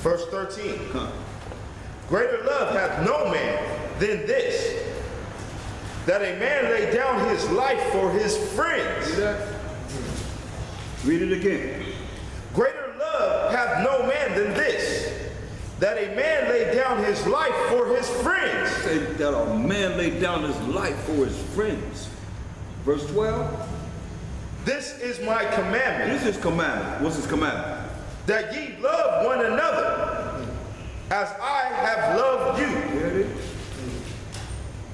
Verse 13. Greater love hath no man than this, that a man lay down his life for his friends. See that? Read it again. Greater love hath no man than this, that a man lay down his life for his friends. Say that a man laid down his life for his friends. Verse 12. This is my commandment. This is commandment. What's his commandment? That ye love one another as I have loved you. There it is.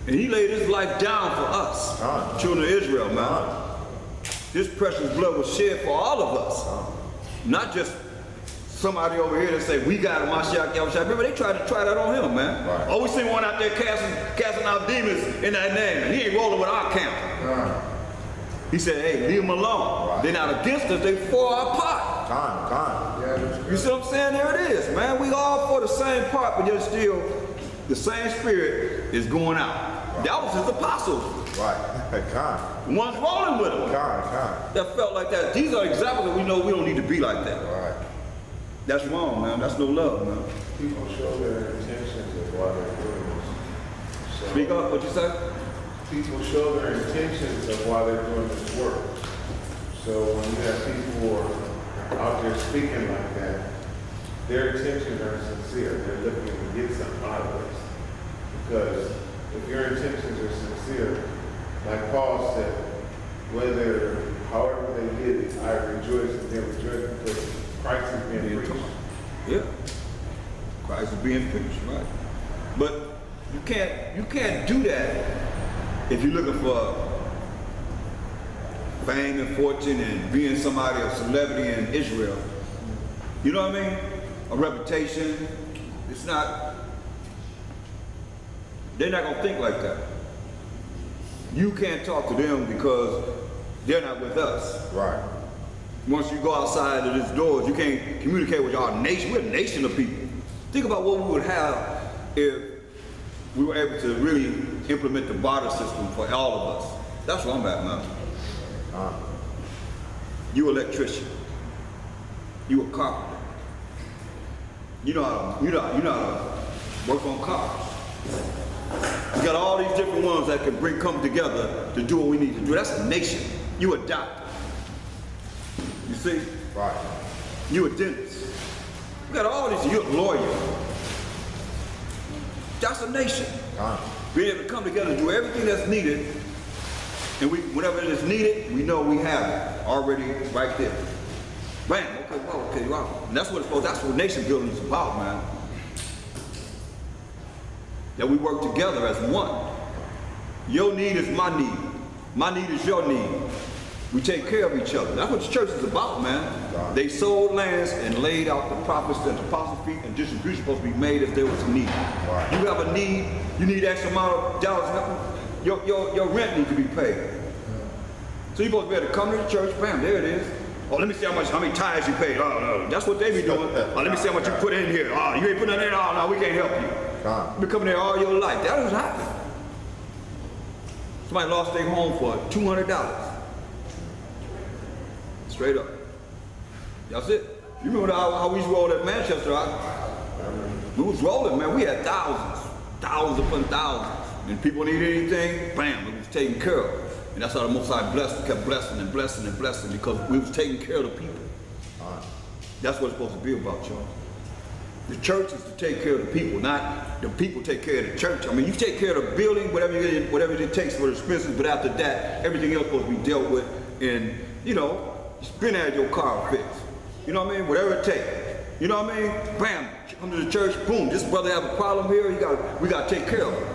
And he laid his life down for us, children of Israel, man. This precious blood was shed for all of us. Not just somebody over here that say, we got a Mashiach Yahushua. Remember, they tried to try that on him, man. Right. Oh, we seen one out there casting out demons in that name. He ain't rolling with our camp. He said, hey, leave them alone. Right. They're not against us, they for our part. You see what I'm saying? There it is, man. We all for the same part, but yet still, the same spirit is going out. Right. That was his apostles. Right. One's rolling with them. That felt like that. These are examples that we know we don't need to be like that. Right. That's wrong, man. That's no love, man. People show their intentions of why they're doing this. So speak up, what you say? people show their intentions of why they're doing this work. So when you have people who are out there speaking like that, their intentions are sincere. They're looking to get something out of this. Because if your intentions are sincere, like Paul said, however they did it, I rejoice and they rejoice because Christ is being preached. Yeah. Christ is being preached, right? But you can't do that if you're looking for fame and fortune and being somebody, a celebrity in Israel. You know what I mean? A reputation. It's not, they're not gonna think like that. You can't talk to them because they're not with us. Right. Once you go outside of these doors, you can't communicate with our nation. We're a nation of people. Think about what we would have if we were able to really implement the barter system for all of us. That's where I'm at, man. You electrician. You a carpenter. You know how to work on cars. You got all these different ones that can come together to do what we need to do. That's a nation. You a doctor. You see? Right. You a dentist. You got all these, you're a lawyer. That's a nation. Being able to come together and do everything that's needed, and whenever it is needed, we know we have it already right there. Bam, okay, wow. And that's what nation building is about, man. That we work together as one. Your need is my need. My need is your need. We take care of each other. That's what the church is about, man. Right. They sold lands and laid out the prophets and the apostles' feet, and distribution supposed to be made if there was a need. Right. You have a need, you need X amount of dollars, your rent needs to be paid. So you're supposed to be able to come to the church, bam, there it is. Oh, let me see how many tithes you paid. Oh, no, that's what they be doing. Oh, let me see how much you put in here. Oh, you ain't putting that in. Oh, no, we can't help you. You've been coming there all your life. That doesn't happen. Somebody lost their home for $200. Straight up. That's it. You remember how we rolled at Manchester? We was rolling, man. We had thousands upon thousands. And people needed anything, bam, it was taken care of. And that's how the Most High kept blessing and blessing and blessing, because we was taking care of the people. That's what it's supposed to be about, y'all. The church is to take care of the people, not the people take care of the church. I mean, you take care of the building, whatever it takes for the expenses, but after that, everything else is supposed to be dealt with in, spin out your car fixed. You know what I mean? Whatever it takes. You know what I mean? Bam, come to the church, boom, this brother have a problem here, we gotta take care of him.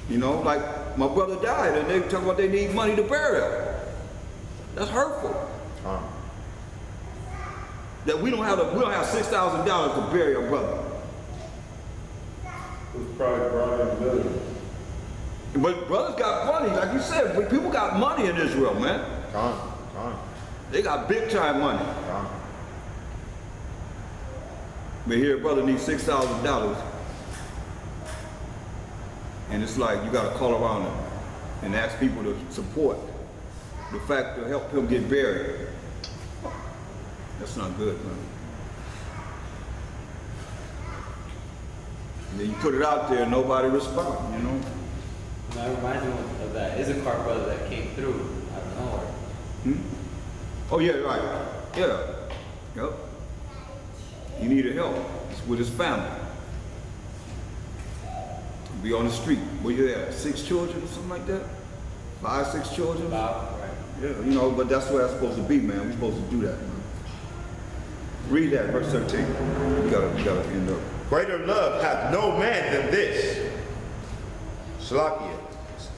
You know, like my brother died and they talk about they need money to bury him. That's hurtful. That we don't have $6,000 to bury our brother. It was probably brought in millions. But brothers got money, like you said, people got money in Israel, man. They got big time money. But here a brother needs $6,000. And it's like you gotta call around and ask people to support the fact to help him get buried. That's not good, man. then you put it out there and nobody responds, you know? That reminds me of that Issachar brother that came through out of nowhere. Oh yeah, right. Yeah. Yep. He needed help with his family. Be on the street. What you have? 6 children or something like that? 5, 6 children? About, right. Yeah, you know, but that's where that's supposed to be, man. We're supposed to do that, man. Read that, verse 13. We gotta end up. Greater love hath no man than this. Salakia.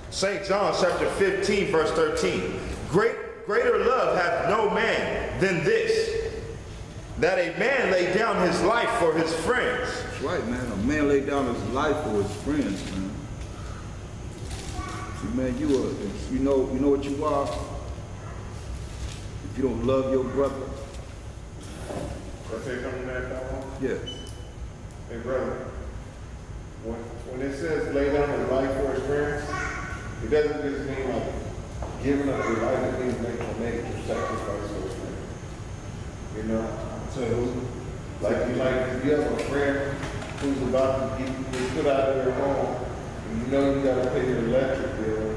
St. John chapter 15, verse 13. Greater love hath no man than this, that a man lay down his life for his friends. That's right, man. A man laid down his life for his friends, man. See, man, you know what you are. If you don't love your brother. Can I say something to that, Papa? Yeah. Hey, brother, when it says lay down his life for his friends, it doesn't just mean like giving up your life. It means making a major sacrifice for his friends. You know? So, like if you have a friend who's about to get put out of their home, and you know you got to pay your electric bill,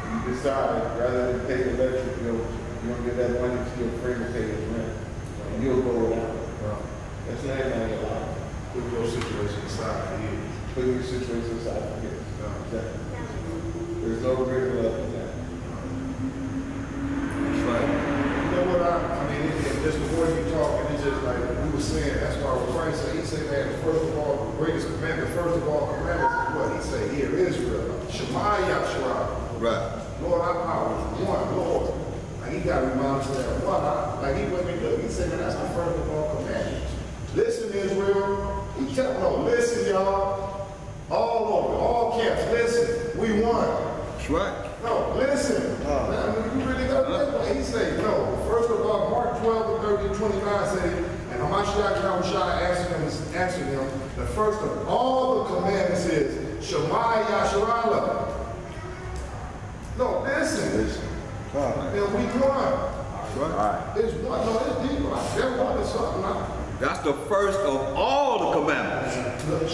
and you decide rather than pay the electric bill, you're going to give that money to your friend to pay his rent, and you'll go without it. That's laying down your life. Put your situation aside for you. Put your situation aside for you. Exactly. There's no greater love than that. That's right. You know what I mean, just before you talking, it's just like we were saying, that's why when Christ said, he said, man, first of all, the greatest commandment, first of all commandments is what? He said, hear Israel, Shema Yahshua. Right. Lord, our power is one, Lord. Like he got to remind us of that one. Like he went and looked, he said, man, that's the first of all commandments. Listen, Israel. He kept, no, listen, y'all. All over, all camps, listen, we won. That's right. No, listen. Man, I mean, you really got to think about it. He said, no, first of all, Mark 12 and 29 say, and Hamashiach Yahushua answered them, the first of all the commandments is, Shema Yahshua. No, listen. And we won. That's right. It's one. No, it's deeper. That one is something. That's the first of all the commandments.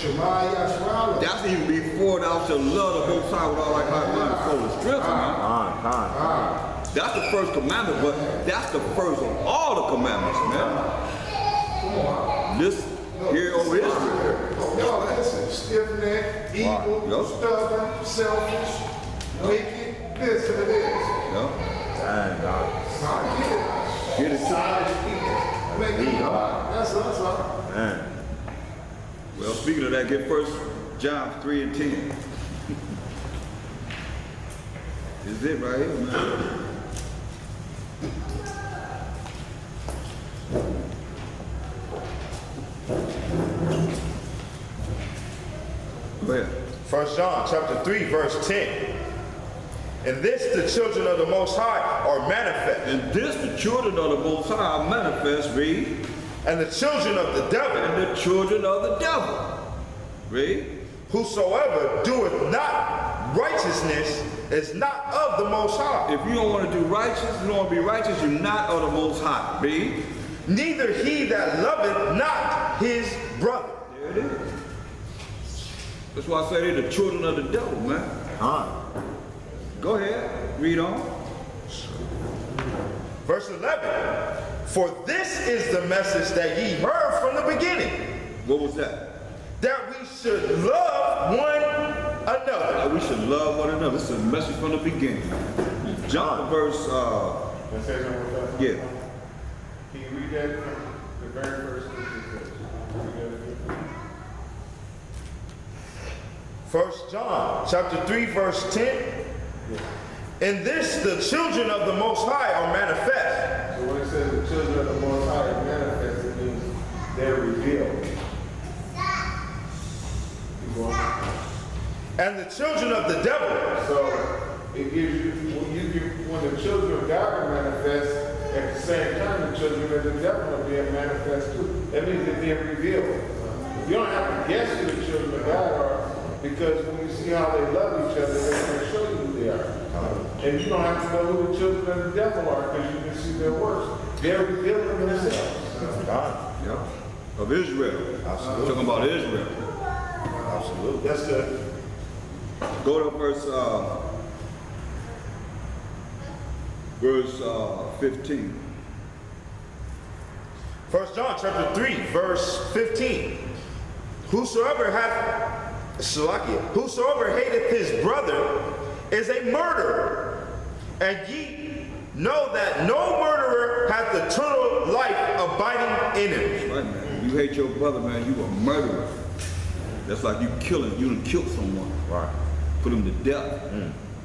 Shema Yahshua. That's even before thou shalt love the Most High with all thy heart, mind, soul, and strength, man. That's the first commandment, but that's the first of all the commandments, man. Listen, hear, O Israel. Y'all listen. Stiff-necked, evil, stubborn, selfish, wicked, this and it is. Yeah. Get it. Silent people. That's us, huh? Well, speaking of that, get 1 John 3 and 10. This is it right here, man. Go ahead. 1 John chapter 3, verse 10. And this the children of the Most High are manifest. And this the children of the Most High are manifest, read. And the children of the devil. And the children of the devil. Read. Whosoever doeth not righteousness is not of the Most High. If you don't want to do righteous, you don't want to be righteous, you're not of the Most High. Read. Neither he that loveth not his brother. There it is. That's why I say they're the children of the devil, man. Go ahead, read on. Verse 11. For this is the message that ye heard from the beginning. What was that? That we should love one another. That we should love one another. This is a message from the beginning. Jump to verse, yeah. Can you read that from the very first scripture? 1 John chapter 3, verse 10. In this the children of the Most High are manifest. So when it says the children of the Most High are manifest, it means they're revealed. Keep going. And the children of the devil. So it gives you, when the children of God are manifest, at the same time the children of the devil are being manifest too. That means they're being revealed. You don't have to guess who the children of God are, because when you see how they love each other, they're going to show you who they are. And you don't have to know who the children of the devil are, because you can see their works. They're revealing themselves. Yeah. Of Israel. Absolutely. Talking about Israel. Absolutely. That's good. Go to verse 15. 1 John chapter 3, verse 15. Whosoever hateth his brother is a murderer, and ye know that no murderer hath eternal life abiding in him. That's right, man. You hate your brother, man, you a murderer. That's like you done killed someone. Right. Put him to death.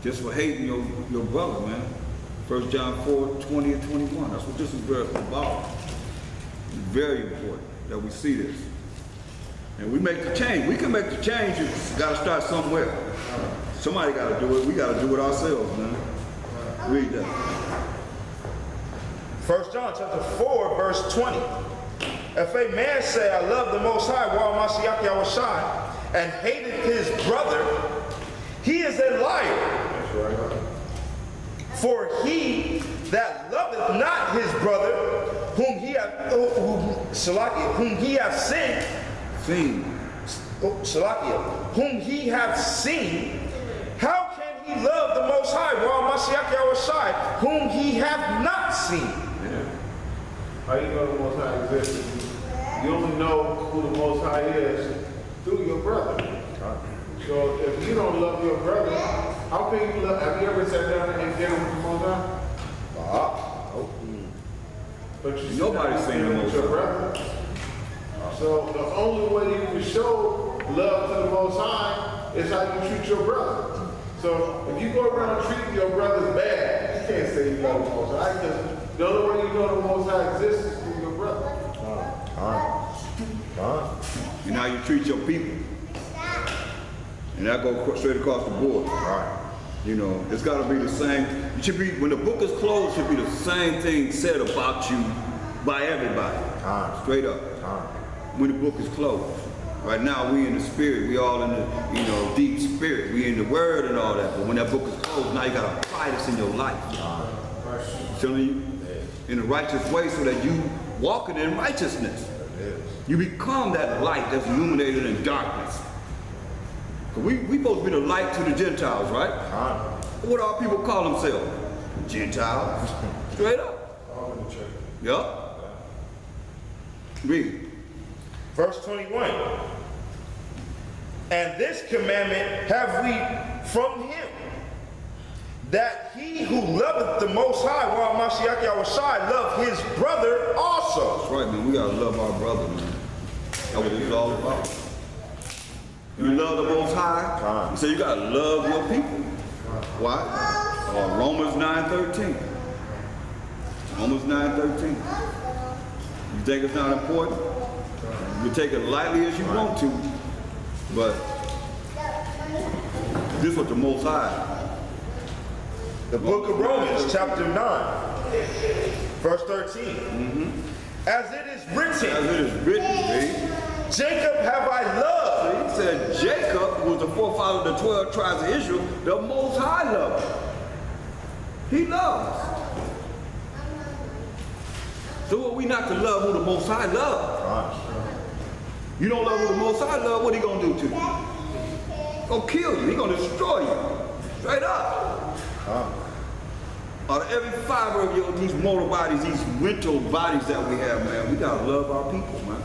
Just for hating your brother, man. 1 John 4, 20 and 21. That's what this is about. It's very important that we see this. And we make the change. We can make the change. It's got to start somewhere. Somebody got to do it. We got to do it ourselves, man. Read that. 1 John chapter 4, verse 20. If a man say, I love the Most High, Mashiach Yahushai, and hateth his brother, he is a liar. That's right. For he that loveth not his brother, whom he hath seen, whom he hath seen, how can he love the Most High, Mashiach Yahushai, whom he hath not seen? Yeah. How you know the Most High exists? You only know who the Most High is through your brother. So if you don't love your brother, how can you love? Have you ever sat down and dinner with the Most High? But you sit Nobody's down seen and the dinner with Most your High. brother. So the only way you can show love to the Most High is how you treat your brother. So if you go around treating your brothers bad, you can't say you love the Most High, because the only way you know the Most High exists is through your brother. And how you treat your people. And that goes straight across the board. You know, it's got to be the same. It should be, when the book is closed, it should be the same thing said about you by everybody. Straight up. When the book is closed. Right now, we in the spirit. We all in the, deep spirit. We in the word and all that. But when that book is closed, now you got to apply this in your life. I'm telling you, in a righteous way, so that you walking in righteousness. You become that light that's illuminated in darkness. We supposed to be the light to the Gentiles, right? What do our people call themselves? Gentiles. Straight up. Yup. Read. Verse 21. And this commandment have we from him, that he who loveth the Most High, while Mashiach Yahushai, love his brother also. That's right, man. We gotta love our brother, man. That's what it's all about. You love the Most High, so you gotta love your people. Why? Romans 9:13. Romans 9:13. You think it's not important? You take it lightly as you want to, but this is what the Most High. The book of Romans, chapter 9, verse 13. As it is written, Jacob have I loved. So he said Jacob was the forefather of the 12 tribes of Israel, the Most High loved. He loves. So what we not to love who the Most High loves? You don't love who the Most High loves, what he gonna do to you? Gonna kill you, he gonna destroy you. Straight up. Out of every fiber of these mortal bodies, these mental bodies that we have, man, we gotta love our people, man.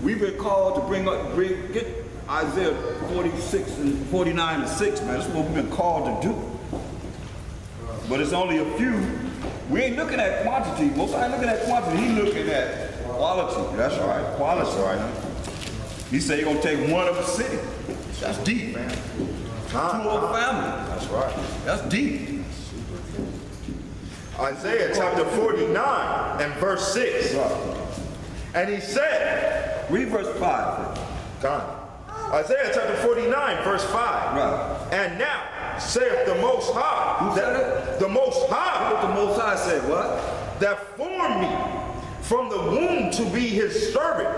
We've been called to get Isaiah 46 and 49 and 6, man. That's what we've been called to do. But it's only a few. We ain't looking at quantity. Most ain't looking at quantity. He's looking at quality. That's right. Quality. That's right. He said he's gonna take one of a city. That's deep, man. Two of a family. That's right. That's deep. Isaiah chapter 49 and verse 6. And he said, read verse 5. Isaiah chapter 49, verse 5. Right. And now saith the Most High. Who said it? The Most High. What the Most High said, what? That formed me from the womb to be his servant,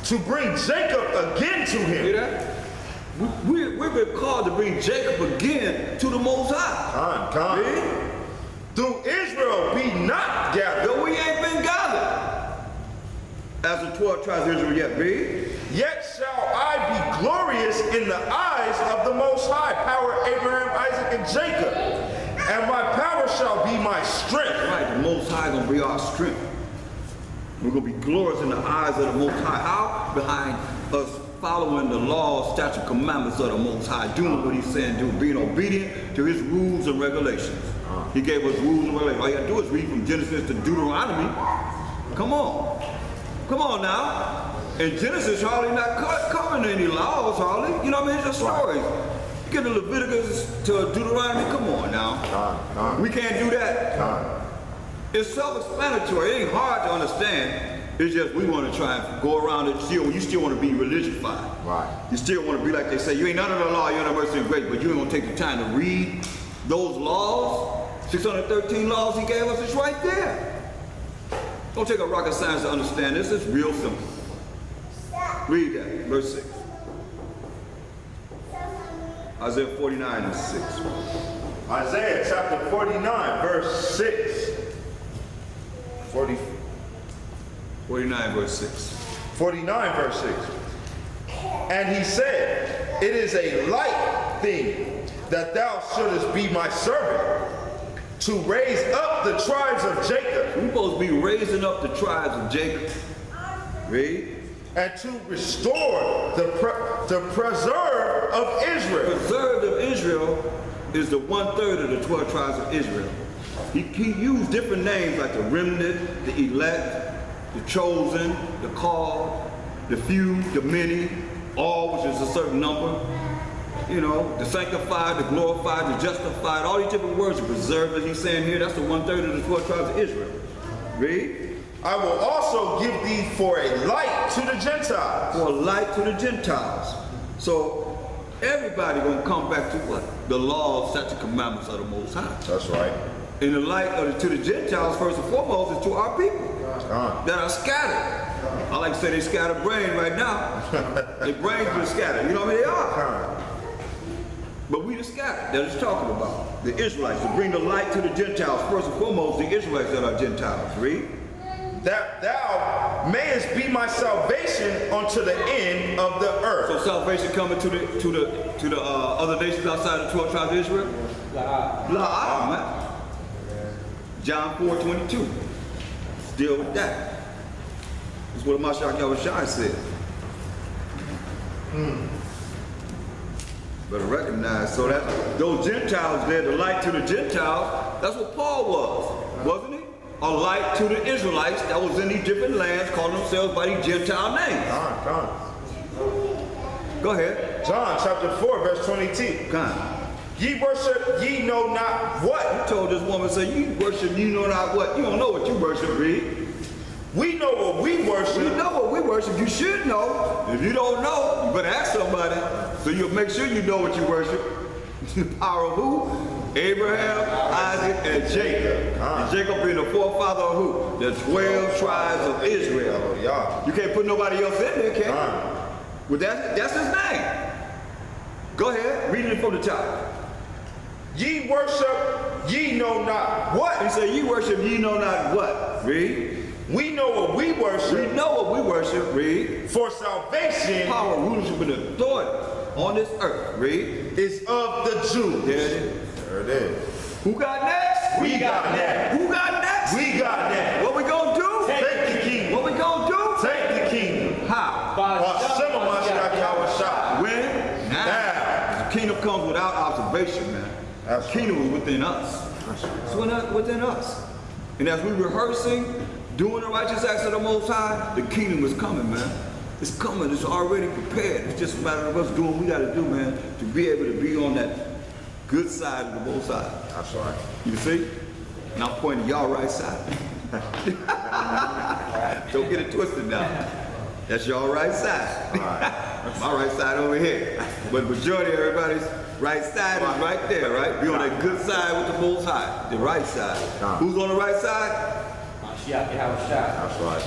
to bring Jacob again to him. See that? We've been called to bring Jacob again to the Most High. See? Through Israel be not gathered. Though we ain't been gathered. as the 12 tribes of Israel yet. Read. Yet shall I be glorious in the eyes of the Most High, power Abraham, Isaac, and Jacob. And my power shall be my strength. Right, the Most High gonna be our strength. We're gonna be glorious in the eyes of the Most High. How? Behind us following the laws, statute, commandments of the Most High, doing what He's saying, being obedient to His rules and regulations. He gave us rules and regulations. All you gotta do is read from Genesis to Deuteronomy. Come on. Come on now. In Genesis, hardly not covering any laws, hardly. You know what I mean? It's just stories. You get to Leviticus to Deuteronomy, come on now. We can't do that. It's self-explanatory. It ain't hard to understand. It's just we want to try and go around it. You still want to be religious-fied. Right. You still want to be like they say, you ain't under the law, you're under mercy and grace, but you ain't going to take the time to read those laws. 613 laws He gave us, it's right there. Don't take a rocket science to understand this. It's real simple. Read that, verse 6. Isaiah 49 and 6. Isaiah chapter 49, verse 6. 49 verse 6. 49 verse 6. And He said, it is a light thing that thou shouldest be my servant, to raise up the tribes of Jacob. We're supposed to be raising up the tribes of Jacob. Read. And to restore the preserve of Israel. Preserved of Israel is the 1/3 of the 12 tribes of Israel. He used different names like the remnant, the elect, the chosen, the called, the few, the many, all, which is a certain number. You know, the sanctified, the glorified, the justified, all these different words are preserved, as He's saying here. That's the 1/3 of the 12 tribes of Israel. Read. I will also give thee for a light to the Gentiles. For a light to the Gentiles. So everybody gonna come back to what? The laws, statute, commandments of the Most High. That's right. And the light to the Gentiles, first and foremost, is to our people that are scattered. I like to say they scattered brain right now. Their brains are scattered. You know what I mean? They are. But we the scattered that it's talking about. The Israelites, to bring the light to the Gentiles, first and foremost, the Israelites that are Gentiles. Read. That thou mayest be my salvation unto the end of the earth. So salvation coming to the other nations outside the 12 tribes of Israel? La, man. John 4:22. Deal with that. That's what Mashiach Yahushua said. Better recognize. So that those Gentiles there, the light to the Gentiles, that's what Paul was, wasn't he? A light to the Israelites that was in these different lands, calling themselves by these Gentile names. Go ahead. John chapter 4, verse 22. Ye worship, ye know not what. You told this woman, say, you worship, you know not what. You don't know what you worship, read. We know what we worship. You know what we worship. You should know. If you don't know, you better ask somebody. So you'll make sure you know what you worship. The power of who? Abraham, Isaac, and Jacob. And Jacob being the forefather of who? The 12 tribes of Israel. You can't put nobody else in there, can you? Well, that's his name. Go ahead, read it from the top. Ye worship, ye know not what. He said, ye worship, ye know not what. Read. We know what we worship. We know what we worship. Read. For salvation. Power, rulership, and authority on this earth. Read. Is of the Jews. There it is. There it is. Who got next? We got next. Who got next? We got next. What we gonna do? Take the kingdom. What we gonna do? Take the kingdom. How? When? Now. The kingdom comes without observation, man. The kingdom is within us. It's within us. And as we rehearsing, doing the righteous acts of the Most High, the kingdom is coming, man. It's coming. It's already prepared. It's just a matter of us doing what we got to do, man, to be able to be on that good side of the Most High. That's right. You see? And I'm pointing y'all right side. Don't get it twisted now. That's y'all right side. My right side over here. But the majority of everybody's right side is right there, right? Be on that good side with the Most High. The right side. Who's on the right side? That's right.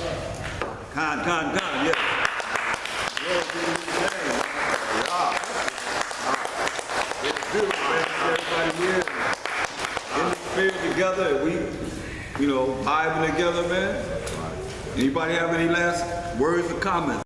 Khan, yeah. Lord be his name. It's beautiful, man. Everybody here in the spirit together. We, vibing together, man. Anybody have any last words or comments?